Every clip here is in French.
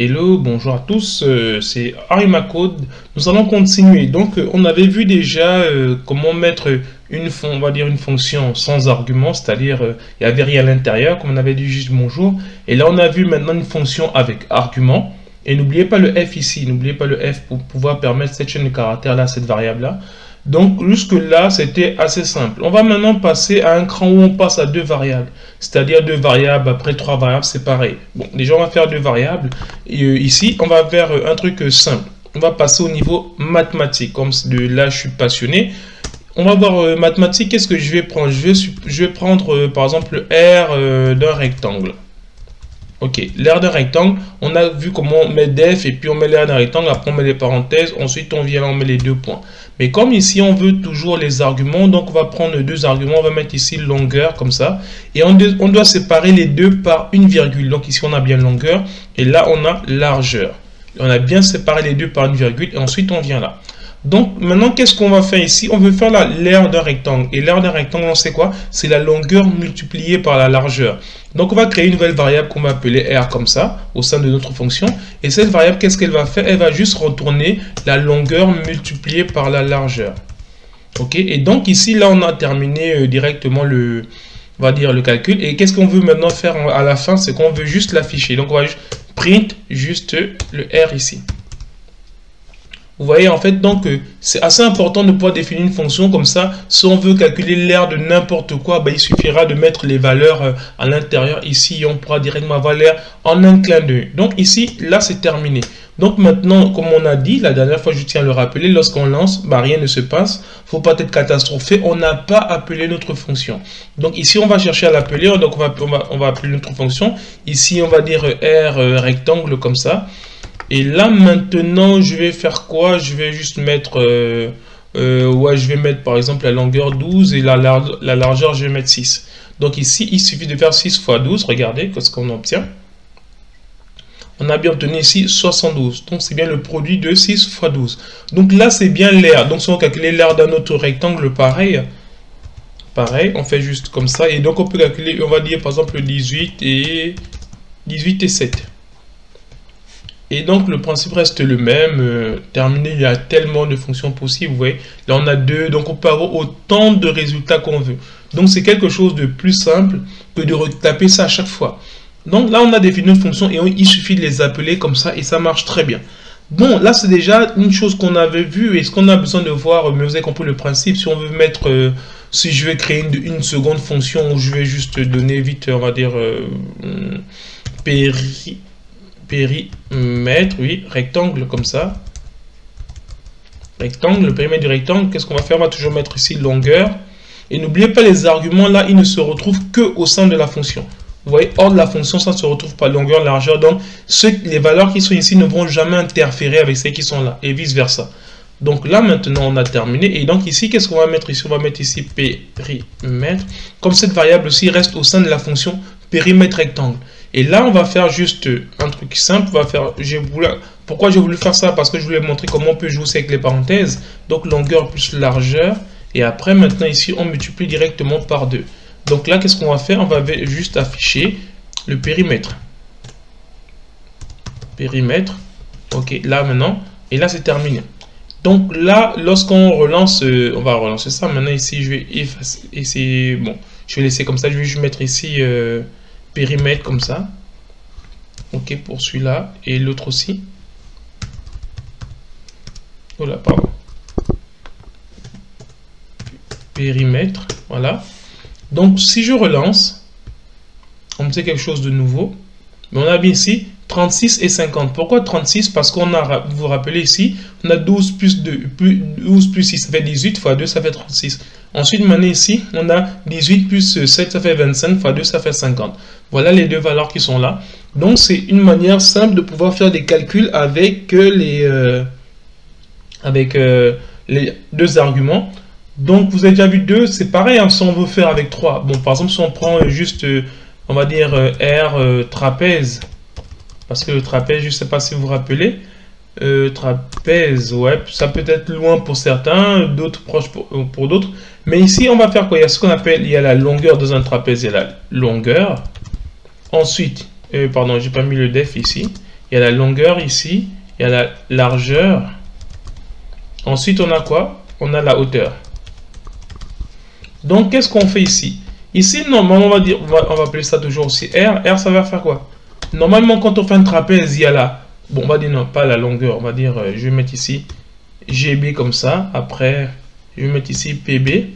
Hello, bonjour à tous, c'est Arimacode. Nous allons continuer. Donc, on avait vu déjà comment mettre on va dire une fonction sans argument, c'est-à-dire il n'y avait rien à l'intérieur, comme on avait dit juste bonjour. Et là, on a vu maintenant une fonction avec argument. Et n'oubliez pas le f ici, n'oubliez pas le f pour pouvoir permettre cette chaîne de caractères là, cette variable là. Donc jusque là c'était assez simple. On va maintenant passer à un cran où on passe à deux variables, c'est-à-dire deux variables après trois variables séparées. Bon, déjà on va faire deux variables et ici on va faire un truc simple. On va passer au niveau mathématique. Comme de là je suis passionné, on va voir mathématiques. Qu'est-ce que je vais prendre? Je vais prendre par exemple R d'un rectangle. Ok, l'aire d'un rectangle, on a vu comment on met def et puis on met l'aire d'un rectangle, après on met les parenthèses, ensuite on vient là, on met les deux points. Mais comme ici on veut toujours les arguments, donc on va prendre deux arguments, on va mettre ici longueur comme ça, et on doit séparer les deux par une virgule. Donc ici on a bien longueur, et là on a largeur. On a bien séparé les deux par une virgule, et ensuite on vient là. Donc maintenant qu'est-ce qu'on va faire ici? On veut faire l'aire d'un rectangle, et l'aire d'un rectangle on sait quoi? C'est la longueur multipliée par la largeur. Donc on va créer une nouvelle variable qu'on va appeler R comme ça au sein de notre fonction, et cette variable qu'est-ce qu'elle va faire? Elle va juste retourner la longueur multipliée par la largeur. Ok, et donc ici là on a terminé directement on va dire le calcul, et qu'est-ce qu'on veut maintenant faire à la fin? C'est qu'on veut juste l'afficher. Donc on va juste print juste le R ici. Vous voyez, en fait, donc, c'est assez important de pouvoir définir une fonction comme ça. Si on veut calculer l'aire de n'importe quoi, ben, il suffira de mettre les valeurs à l'intérieur ici. Et on pourra directement avoir l'aire en un clin d'œil. Donc ici, là, c'est terminé. Donc maintenant, comme on a dit, la dernière fois, je tiens à le rappeler, lorsqu'on lance, ben, rien ne se passe. Il ne faut pas être catastrophé. On n'a pas appelé notre fonction. Donc ici, on va chercher à l'appeler. Donc on va appeler notre fonction. Ici, on va dire R rectangle comme ça. Et là, maintenant, je vais faire quoi? Je vais juste mettre... ouais, je vais mettre par exemple la longueur 12 et la largeur, je vais mettre 6. Donc ici, il suffit de faire 6 fois 12. Regardez ce qu'on obtient. On a bien obtenu ici 72. Donc, c'est bien le produit de 6 fois 12. Donc là, c'est bien l'aire. Donc, si on calcule l'aire d'un autre rectangle, pareil, on fait juste comme ça. Et donc, on peut calculer, on va dire par exemple 18 et 7. Et donc, le principe reste le même. Terminé, il y a tellement de fonctions possibles. Vous voyez, là, on a deux. Donc, on peut avoir autant de résultats qu'on veut. Donc, c'est quelque chose de plus simple que de retaper ça à chaque fois. Donc, là, on a défini une fonction et il suffit de les appeler comme ça et ça marche très bien. Bon, là, c'est déjà une chose qu'on avait vue. Et ce qu'on a besoin de voir, mais vous avez compris le principe. Si on veut mettre... si je vais créer une seconde fonction où je vais juste donner vite, on va dire... périmètre, oui, rectangle comme ça. Rectangle, le périmètre du rectangle, qu'est-ce qu'on va faire? On va toujours mettre ici longueur. Et n'oubliez pas les arguments, là, ils ne se retrouvent que au sein de la fonction. Vous voyez, hors de la fonction, ça ne se retrouve pas longueur, largeur. Donc, les valeurs qui sont ici ne vont jamais interférer avec celles qui sont là, et vice-versa. Donc là, maintenant, on a terminé. Et donc ici, qu'est-ce qu'on va mettre ici? On va mettre ici périmètre. Comme cette variable aussi reste au sein de la fonction périmètre rectangle. Et là, on va faire juste un truc simple. On va faire, pourquoi j'ai voulu faire ça? Parce que je voulais montrer comment on peut jouer avec les parenthèses. Donc, longueur plus largeur. Et après, maintenant, ici, on multiplie directement par 2. Donc là, qu'est-ce qu'on va faire? On va juste afficher le périmètre. Périmètre. Ok, là, maintenant. Et là, c'est terminé. Donc là, lorsqu'on relance, on va relancer ça. Maintenant, ici, je vais effacer. Et bon, je vais laisser comme ça. Je vais juste mettre ici... périmètre comme ça. Ok, pour celui-là et l'autre aussi. Voilà, pardon. Périmètre, voilà. Donc si je relance, on me dit quelque chose de nouveau. Mais on a bien ici 36 et 50. Pourquoi 36? Parce qu'on a, vous vous rappelez ici, on a 12 plus 2, 12 plus 6, ça fait 18 fois 2, ça fait 36. Ensuite, maintenant ici, on a 18 plus 7, ça fait 25, fois 2, ça fait 50. Voilà les deux valeurs qui sont là. Donc, c'est une manière simple de pouvoir faire des calculs avec les deux arguments. Donc, vous avez déjà vu 2, c'est pareil, hein, si on veut faire avec 3. Bon, par exemple, si on prend juste, on va dire R trapèze, parce que le trapèze, je ne sais pas si vous vous rappelez, trapèze, ouais, ça peut être loin pour certains, d'autres proches pour d'autres. Mais ici, on va faire quoi? Il y a ce qu'on appelle, il y a la longueur dans un trapèze, il y a la longueur. Ensuite, pardon, j'ai pas mis le def ici. il y a la longueur ici, il y a la largeur. Ensuite, on a quoi? On a la hauteur. Donc, qu'est-ce qu'on fait ici? Ici, normalement, on va appeler ça toujours aussi R. R, ça va faire quoi? Normalement, quand on fait un trapèze, il y a la... Bon, on va dire non, pas la longueur. On va dire, je vais mettre ici GB comme ça. Après, je vais mettre ici PB.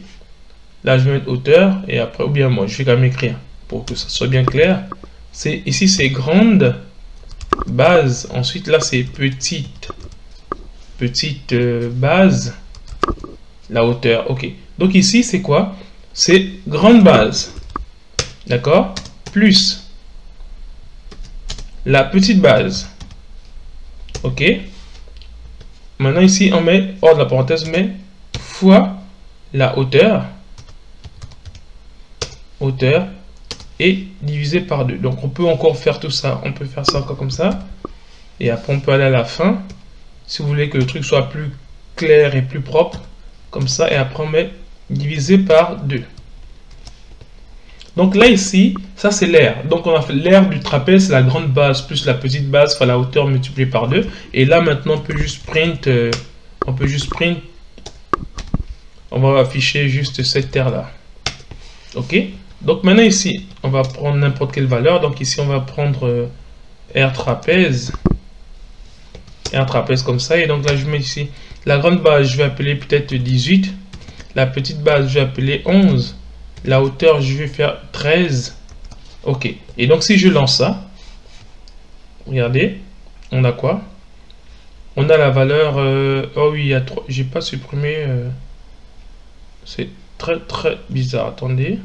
Là, je vais mettre hauteur. Et après, ou bien moi, je vais quand même écrire pour que ça soit bien clair. Ici, c'est grande base. Ensuite, là, c'est petite base. La hauteur, ok. Donc ici, c'est quoi? C'est grande base. D'accord? Plus la petite base. Ok. Maintenant, ici, on met, hors de la parenthèse, mais fois la hauteur. Hauteur. Et divisé par 2. Donc, on peut encore faire tout ça. On peut faire ça encore comme ça. Et après, on peut aller à la fin. Si vous voulez que le truc soit plus clair et plus propre. Comme ça. Et après, on met divisé par 2. Donc là, ici, ça c'est l'aire. Donc on a fait l'aire du trapèze, la grande base plus la petite base, fois la hauteur multipliée par 2. Et là, maintenant, on peut juste print. On va afficher juste cette aire-là. Ok. Donc maintenant, ici, on va prendre n'importe quelle valeur. Donc ici, on va prendre aire trapèze. Aire trapèze comme ça. Et donc là, je mets ici la grande base, je vais appeler peut-être 18. La petite base, je vais appeler 11. La hauteur, je vais faire 13. Ok. Et donc, si je lance ça, regardez, on a quoi? On a la valeur... oh oui, il y a 3. J'ai pas supprimé... c'est très bizarre. Attendez.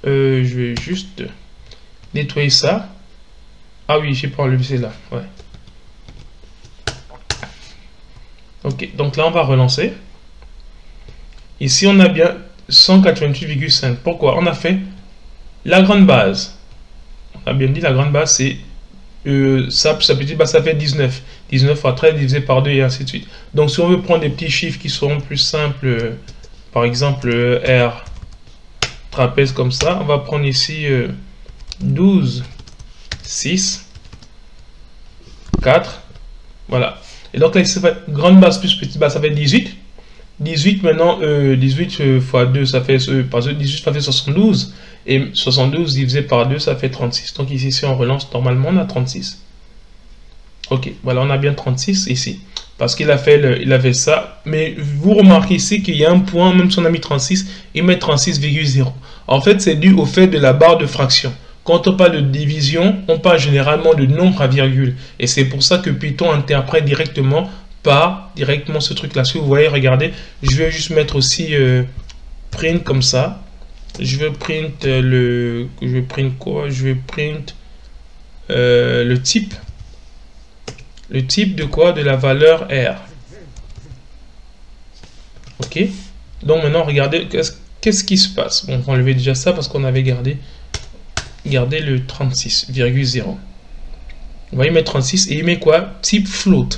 Je vais juste nettoyer ça. Ah oui, j'ai pas enlevé celle-là. Ouais. Ok. Donc là, on va relancer. Ici, on a bien 188,5. Pourquoi? On a fait la grande base. On a bien dit la grande base, c'est sa petite base, ça fait 19. 19 fois 13 divisé par 2 et ainsi de suite. Donc, si on veut prendre des petits chiffres qui seront plus simples, par exemple R trapèze comme ça, on va prendre ici 12, 6, 4. Voilà. Et donc là, ici, ça fait grande base plus petite base, ça fait 18. 18 maintenant, 18 fois 2, ça fait, 18 ça fait 72. Et 72 divisé par 2, ça fait 36. Donc ici, si on relance, normalement, on a 36. Ok, voilà, on a bien 36 ici. Parce qu'il a fait, il avait ça. Mais vous remarquez ici qu'il y a un point, même si on a mis 36, il met 36,0. En fait, c'est dû au fait de la barre de fraction. Quand on parle de division, on parle généralement de nombre à virgule. Et c'est pour ça que Python interprète directement ce truc là. Si vous voyez, regardez, je vais juste mettre aussi print comme ça. Je vais print quoi? Je vais print le type de quoi? De la valeur R. Ok. Donc maintenant, regardez qu'est-ce qui se passe. Bon, on va enlever déjà ça parce qu'on avait gardé le 36,0. Vous voyez, il met 36 et il met quoi? Type float.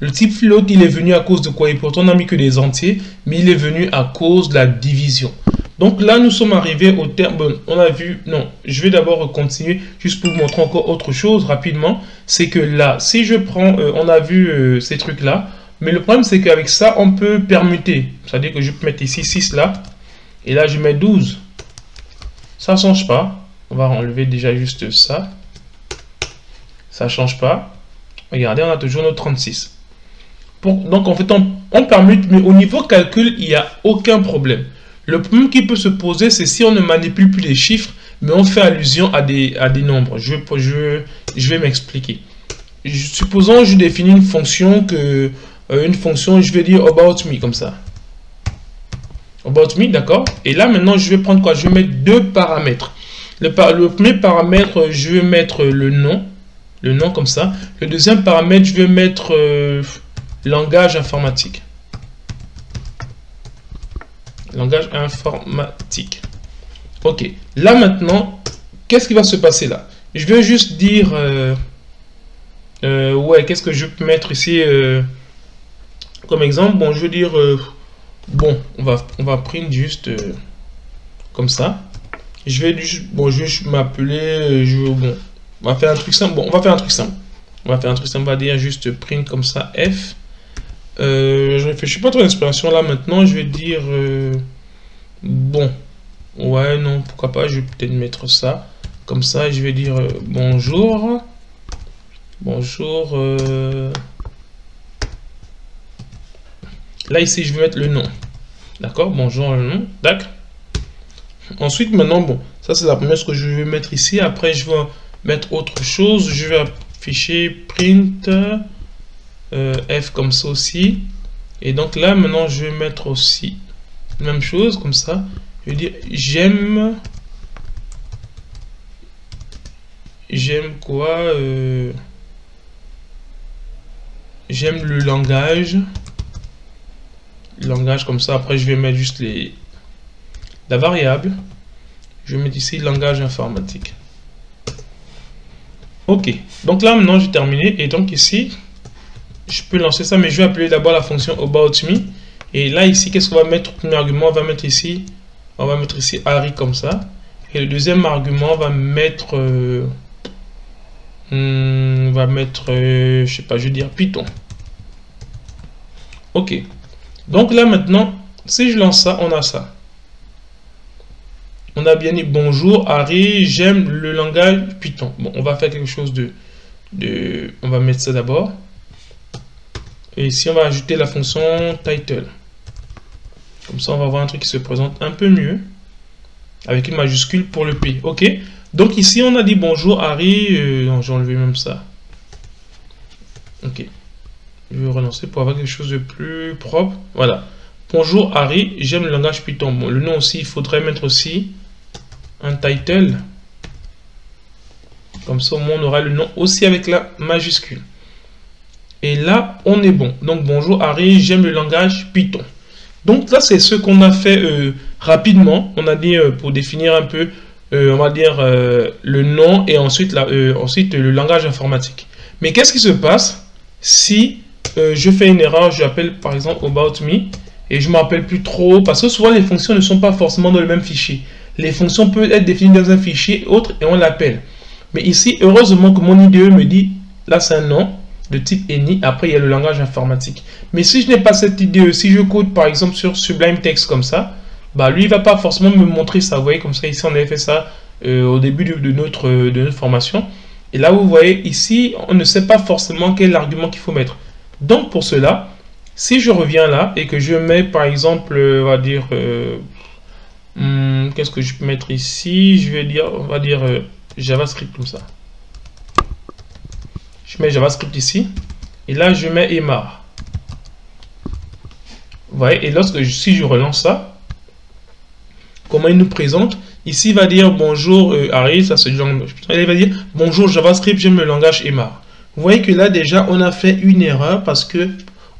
Le type float, il est venu à cause de quoi? Et pourtant, on n'a mis que des entiers, mais il est venu à cause de la division. Donc là, nous sommes arrivés au terme. Bon, on a vu. Non, je vais d'abord continuer juste pour vous montrer encore autre chose rapidement. C'est que là, si je prends. On a vu ces trucs-là. Mais le problème, c'est qu'avec ça, on peut permuter. C'est-à-dire que je peux mettre ici 6 là. Et là, je mets 12. Ça ne change pas. On va enlever déjà juste ça. Ça ne change pas. Regardez, on a toujours notre 36. Donc en fait, on permute, mais au niveau calcul, il n'y a aucun problème. Le problème qui peut se poser, c'est si on ne manipule plus les chiffres, mais on fait allusion à des nombres. Je vais m'expliquer. Supposons que je définis une fonction, je vais dire about me, comme ça. About me, d'accord. Et là, maintenant, je vais prendre quoi? Je vais mettre deux paramètres. Le premier paramètre, je vais mettre le nom comme ça. Le deuxième paramètre, je vais mettre langage informatique. Langage informatique. Ok. Là maintenant, qu'est-ce qui va se passer là? Je vais juste dire... ouais, qu'est-ce que je peux mettre ici comme exemple? Bon, je veux dire... bon, on va prendre juste comme ça. Je vais juste... Bon, je vais m'appeler... bon, On va faire un truc simple. Bon, on va faire un truc simple. On va faire un truc simple. On va dire juste print comme ça, F. Je réfléchis pas trop à l'expression là maintenant. Je vais dire... bon. Ouais, non, pourquoi pas. Je vais peut-être mettre ça. Comme ça, je vais dire bonjour. Bonjour. Là, ici, je vais mettre le nom. D'accord? Bonjour, le nom. D'accord. Ensuite, maintenant, bon, ça, c'est la première chose que je vais mettre ici. Après, je vais mettre autre chose. Je vais afficher print F comme ça aussi. Et donc là, maintenant, je vais mettre aussi la même chose, comme ça. Je vais dire j'aime quoi j'aime le langage. Langage comme ça. Après, je vais mettre juste la variable. Je vais mettre ici langage informatique. Ok. Donc là, maintenant, j'ai terminé. Et donc ici, je peux lancer ça, mais je vais appeler d'abord la fonction about me. Et là, ici, qu'est-ce qu'on va mettre? Premier argument, on va mettre ici Harry comme ça. Et le deuxième argument, on va mettre je sais pas, je vais dire Python. Ok. Donc là maintenant, si je lance ça, on a ça. On a bien dit bonjour Harry, j'aime le langage Python. Bon, on va faire quelque chose on va mettre ça d'abord. Et ici, on va ajouter la fonction title. Comme ça, on va avoir un truc qui se présente un peu mieux. Avec une majuscule pour le P. Ok. Donc ici, on a dit bonjour Harry. Non, j'ai enlevé même ça. Ok. Je vais relancer pour avoir quelque chose de plus propre. Voilà. Bonjour Harry, j'aime le langage Python. Bon, le nom aussi, il faudrait mettre aussi un title. Comme ça, au moins, on aura le nom aussi avec la majuscule. Et là, on est bon. Donc, bonjour Harry, j'aime le langage Python. Donc, là, c'est ce qu'on a fait rapidement. On a dit pour définir un peu, on va dire le nom et ensuite le langage informatique. Mais qu'est-ce qui se passe si je fais une erreur, j'appelle par exemple about me et je ne me rappelle plus trop, parce que souvent les fonctions ne sont pas forcément dans le même fichier. Les fonctions peuvent être définies dans un fichier autre et on l'appelle. Mais ici, heureusement que mon IDE me dit, là c'est un nom de type any, après il y a le langage informatique. Mais si je n'ai pas cette IDE, si je code par exemple sur Sublime Text comme ça, bah lui il va pas forcément me montrer ça. Vous voyez comme ça, ici on avait fait ça au début de notre formation. Et là vous voyez ici, on ne sait pas forcément quel argument qu'il faut mettre. Donc pour cela, si je reviens là et que je mets par exemple, on va dire, qu'est-ce que je peux mettre ici? Je vais dire, on va dire JavaScript comme ça. Je mets JavaScript ici et là je mets Emma. Vous voyez, et si je relance ça, comment il nous présente? Ici, il va dire bonjour Harry, ça c'est genre. Il va dire bonjour JavaScript, j'aime le langage Emma. Vous voyez que là déjà on a fait une erreur parce que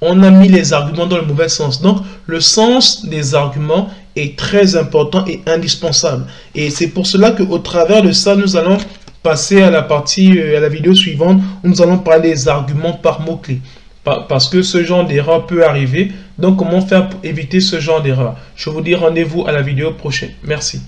on a mis les arguments dans le mauvais sens. Donc le sens des arguments est très important et indispensable. Et c'est pour cela qu'au travers de ça, nous allons passer à la partie, à la vidéo suivante où nous allons parler des arguments par mots-clés. Parce que ce genre d'erreur peut arriver. Donc comment faire pour éviter ce genre d'erreur? Je vous dis rendez-vous à la vidéo prochaine. Merci.